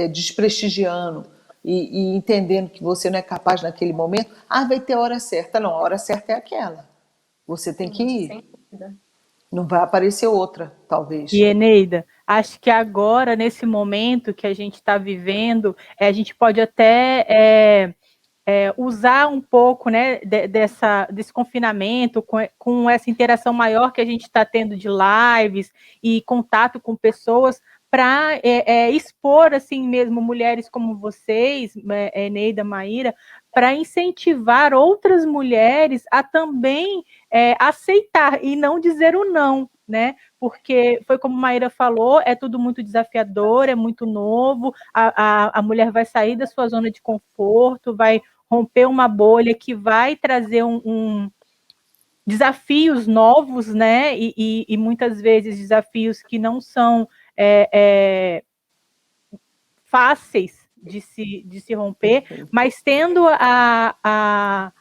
desprestigiando e entendendo que você não é capaz naquele momento, vai ter a hora certa. Não, a hora certa é aquela. Você tem que ir. Sem dúvida. Não vai aparecer outra, talvez. E, Eneida, acho que agora, nesse momento que a gente está vivendo, a gente pode até usar um pouco, né, desse confinamento, com essa interação maior que a gente está tendo de lives e contato com pessoas, para expor, assim mesmo, mulheres como vocês, Eneida, Maíra, para incentivar outras mulheres a também aceitar e não dizer o não, né? Porque foi como a Maíra falou, é tudo muito desafiador, é muito novo, a mulher vai sair da sua zona de conforto, vai romper uma bolha que vai trazer desafios novos, né? E muitas vezes desafios que não são fáceis de se romper, mas tendo a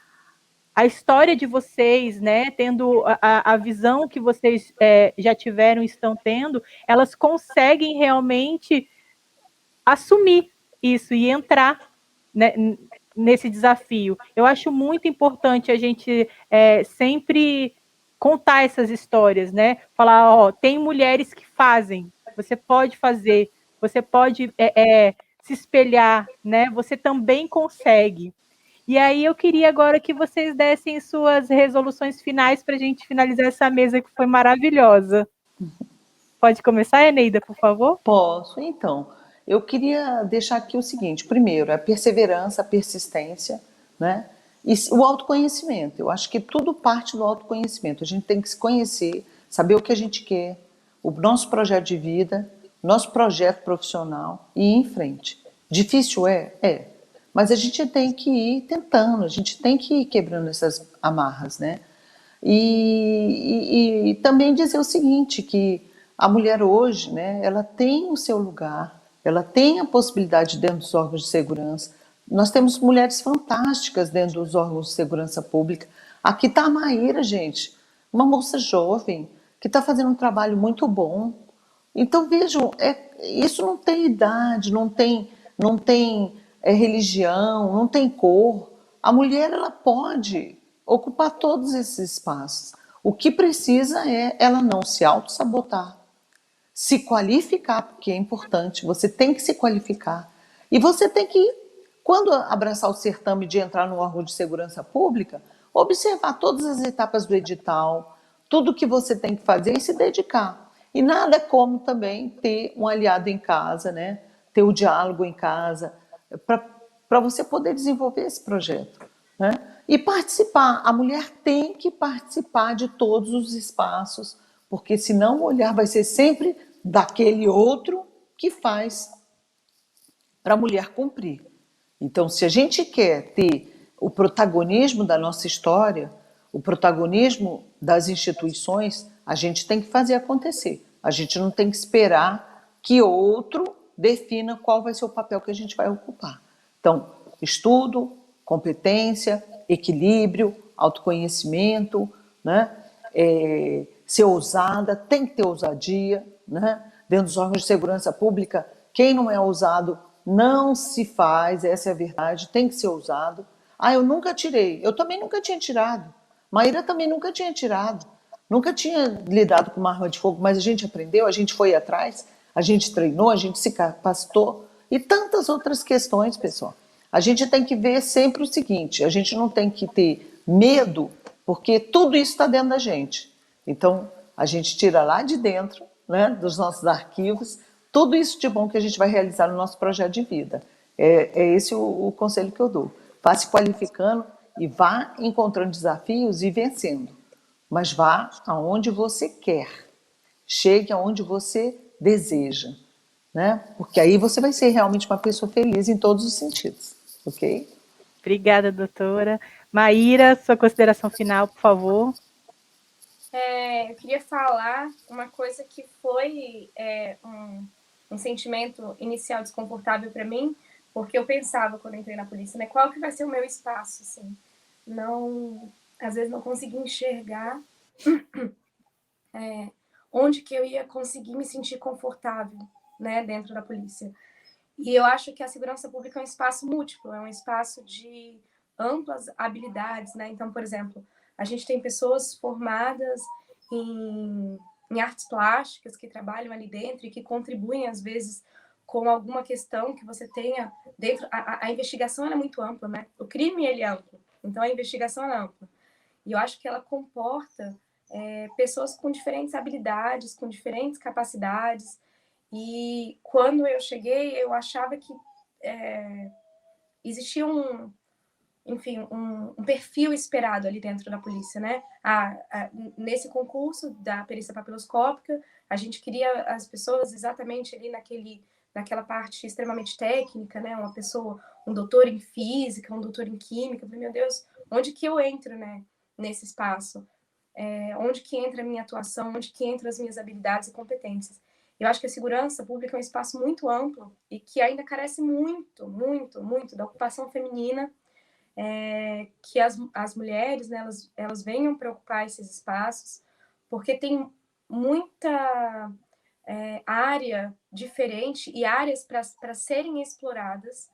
história de vocês, né, tendo a visão que vocês já tiveram e estão tendo, elas conseguem realmente assumir isso e entrar, né, nesse desafio. Eu acho muito importante a gente sempre contar essas histórias, né? Falar, ó, tem mulheres que fazem, você pode fazer, você pode se espelhar, né? Você também consegue. E aí eu queria agora que vocês dessem suas resoluções finais para a gente finalizar essa mesa que foi maravilhosa. Pode começar, Eneida, por favor? Posso. Então, eu queria deixar aqui o seguinte: primeiro, a perseverança, a persistência, né? E o autoconhecimento. Eu acho que tudo parte do autoconhecimento. A gente tem que se conhecer, saber o que a gente quer, o nosso projeto de vida, nosso projeto profissional e ir em frente. Difícil é? É. Mas a gente tem que ir tentando, a gente tem que ir quebrando essas amarras, né? E também dizer o seguinte, que a mulher hoje, né, ela tem o seu lugar, ela tem a possibilidade dentro dos órgãos de segurança. Nós temos mulheres fantásticas dentro dos órgãos de segurança pública. Aqui está a Maíra, gente, uma moça jovem, que está fazendo um trabalho muito bom. Então, vejam, isso não tem idade, não tem religião, não tem cor. A mulher, ela pode ocupar todos esses espaços. O que precisa é ela não se auto-sabotar, se qualificar, porque é importante, você tem que se qualificar. E você tem que, quando abraçar o certame de entrar no órgão de segurança pública, observar todas as etapas do edital, tudo que você tem que fazer e se dedicar. E nada como também ter um aliado em casa, né? Ter o diálogo em casa, para você poder desenvolver esse projeto. Né? E participar, a mulher tem que participar de todos os espaços, porque senão o olhar vai ser sempre daquele outro que faz para a mulher cumprir. Então, se a gente quer ter o protagonismo da nossa história, o protagonismo das instituições, a gente tem que fazer acontecer. A gente não tem que esperar que outro defina qual vai ser o papel que a gente vai ocupar. Então, estudo, competência, equilíbrio, autoconhecimento, né? Ser ousada, tem que ter ousadia, né? Dentro dos órgãos de segurança pública, quem não é ousado não se faz, essa é a verdade, tem que ser ousado. Ah, eu nunca tirei, eu também nunca tinha tirado, Maíra também nunca tinha tirado, nunca tinha lidado com uma arma de fogo, mas a gente aprendeu, a gente foi atrás, a gente treinou, a gente se capacitou e tantas outras questões, pessoal. A gente tem que ver sempre o seguinte, a gente não tem que ter medo, porque tudo isso está dentro da gente. Então, a gente tira lá de dentro, né, dos nossos arquivos, tudo isso de bom que a gente vai realizar no nosso projeto de vida. É esse o conselho que eu dou. Vá se qualificando e vá encontrando desafios e vencendo. Mas vá aonde você quer. Chegue aonde você deseja. Né? Porque aí você vai ser realmente uma pessoa feliz em todos os sentidos. Ok? Obrigada, doutora. Maíra, sua consideração final, por favor. Eu queria falar uma coisa que foi um sentimento inicial desconfortável para mim, porque eu pensava quando entrei na polícia, né, qual que vai ser o meu espaço, assim. Não, às vezes não conseguia enxergar onde que eu ia conseguir me sentir confortável, né, dentro da polícia. E eu acho que a segurança pública é um espaço múltiplo, é um espaço de amplas habilidades, né? Então, por exemplo, a gente tem pessoas formadas em artes plásticas que trabalham ali dentro e que contribuem, às vezes, com alguma questão que você tenha dentro. A investigação é muito ampla, né? O crime ele é amplo, então a investigação é ampla. E eu acho que ela comporta pessoas com diferentes habilidades, com diferentes capacidades. E quando eu cheguei, eu achava que existia um perfil esperado ali dentro da polícia, né? Nesse concurso da perícia papiloscópica, a gente queria as pessoas exatamente ali naquela parte extremamente técnica, né? Uma pessoa, um doutor em física, um doutor em química. Eu falei, meu Deus, onde que eu entro, né? Nesse espaço? onde que entra a minha atuação, onde que entram as minhas habilidades e competências. Eu acho que a segurança pública é um espaço muito amplo e que ainda carece muito, muito, muito da ocupação feminina, que as mulheres, né, elas venham para ocupar esses espaços, porque tem muita área diferente e áreas para serem exploradas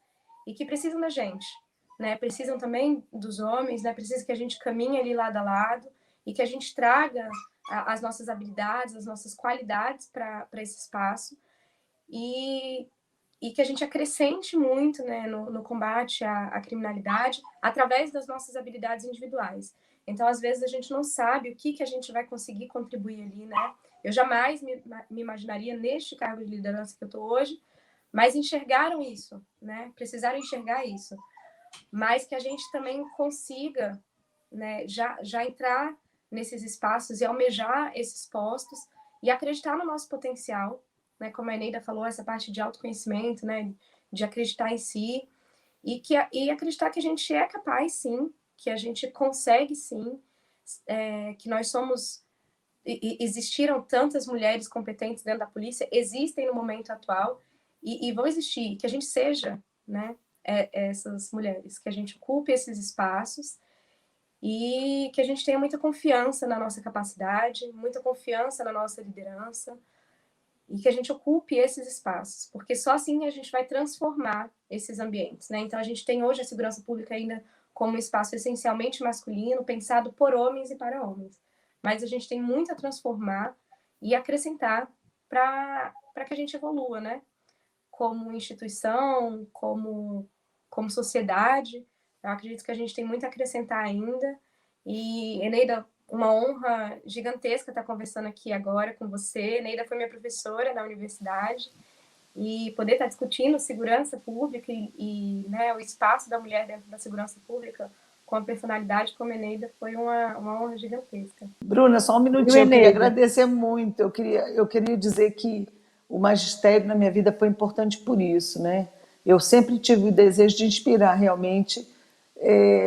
e que precisam da gente, né? Precisam também dos homens, né? Precisa que a gente caminhe ali lado a lado e que a gente traga as nossas habilidades, as nossas qualidades para esse espaço e que a gente acrescente muito, né, no combate à criminalidade através das nossas habilidades individuais. Então, às vezes, a gente não sabe o que a gente vai conseguir contribuir ali, né? Eu jamais me imaginaria neste cargo de liderança que eu estou hoje, mas enxergaram isso, né? Precisaram enxergar isso. Mas que a gente também consiga, né, já entrar nesses espaços e almejar esses postos e acreditar no nosso potencial, né? Como a Eneida falou, essa parte de autoconhecimento, né? De acreditar em si e acreditar que a gente é capaz, sim, que a gente consegue, sim, que nós somos... Existiram tantas mulheres competentes dentro da polícia, existem no momento atual e vão existir, que a gente seja, né, essas mulheres, que a gente ocupe esses espaços e que a gente tenha muita confiança na nossa capacidade, muita confiança na nossa liderança e que a gente ocupe esses espaços, porque só assim a gente vai transformar esses ambientes, né? Então a gente tem hoje a segurança pública ainda como um espaço essencialmente masculino, pensado por homens e para homens. Mas a gente tem muito a transformar e acrescentar para que a gente evolua, né? Como instituição, como sociedade. Eu acredito que a gente tem muito a acrescentar ainda. E, Eneida, uma honra gigantesca estar conversando aqui agora com você. Eneida foi minha professora na universidade. E poder estar discutindo segurança pública e né, o espaço da mulher dentro da segurança pública com a personalidade como Eneida foi uma honra gigantesca. Bruna, só um minutinho, eu queria agradecer muito. Eu queria dizer que o magistério na minha vida foi importante por isso, né? Eu sempre tive o desejo de inspirar realmente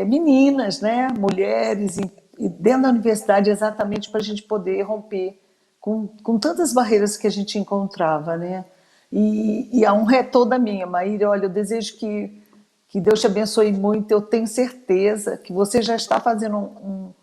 meninas, né? Mulheres, e dentro da universidade exatamente para a gente poder romper com tantas barreiras que a gente encontrava, né? E a honra é toda minha, Maíra. Olha, eu desejo que Deus te abençoe muito. Eu tenho certeza que você já está fazendo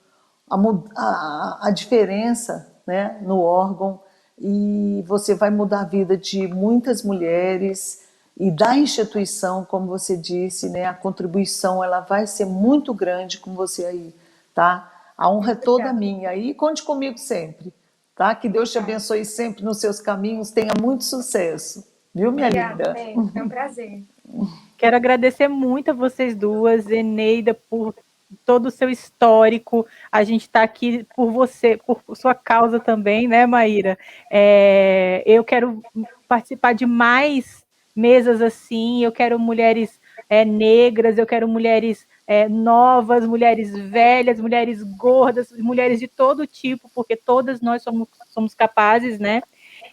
a diferença, né, no órgão, e você vai mudar a vida de muitas mulheres e da instituição, como você disse, né, a contribuição ela vai ser muito grande com você aí, tá? A honra é toda minha e conte comigo sempre, tá? Que Deus te abençoe sempre nos seus caminhos, tenha muito sucesso, viu, minha linda? Obrigada, é um prazer. Quero agradecer muito a vocês duas, Eneida, por todo o seu histórico. A gente está aqui por você, por sua causa também, né, Maíra? Eu quero participar de mais mesas assim, eu quero mulheres negras, eu quero mulheres novas, mulheres velhas, mulheres gordas, mulheres de todo tipo, porque todas nós somos capazes, né?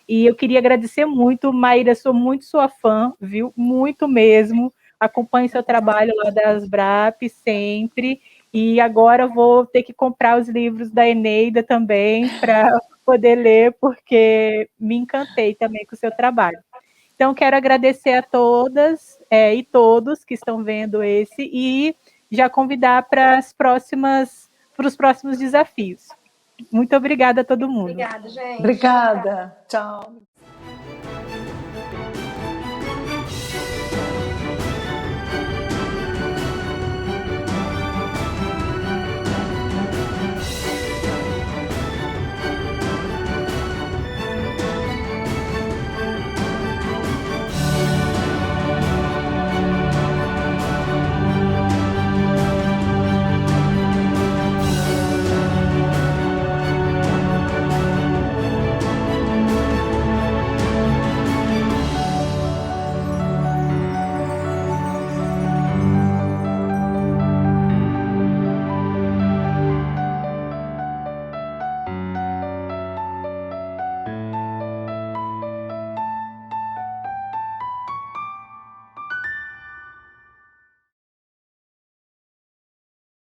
E eu queria agradecer muito, Maíra, sou muito sua fã, viu? Muito mesmo. Acompanho seu trabalho lá das BRAP sempre. E agora vou ter que comprar os livros da Eneida também para poder ler, porque me encantei também com o seu trabalho. Então, quero agradecer a todas e todos que estão vendo esse e já convidar para os próximos desafios. Muito obrigada a todo mundo. Obrigada, gente. Obrigada. Tchau.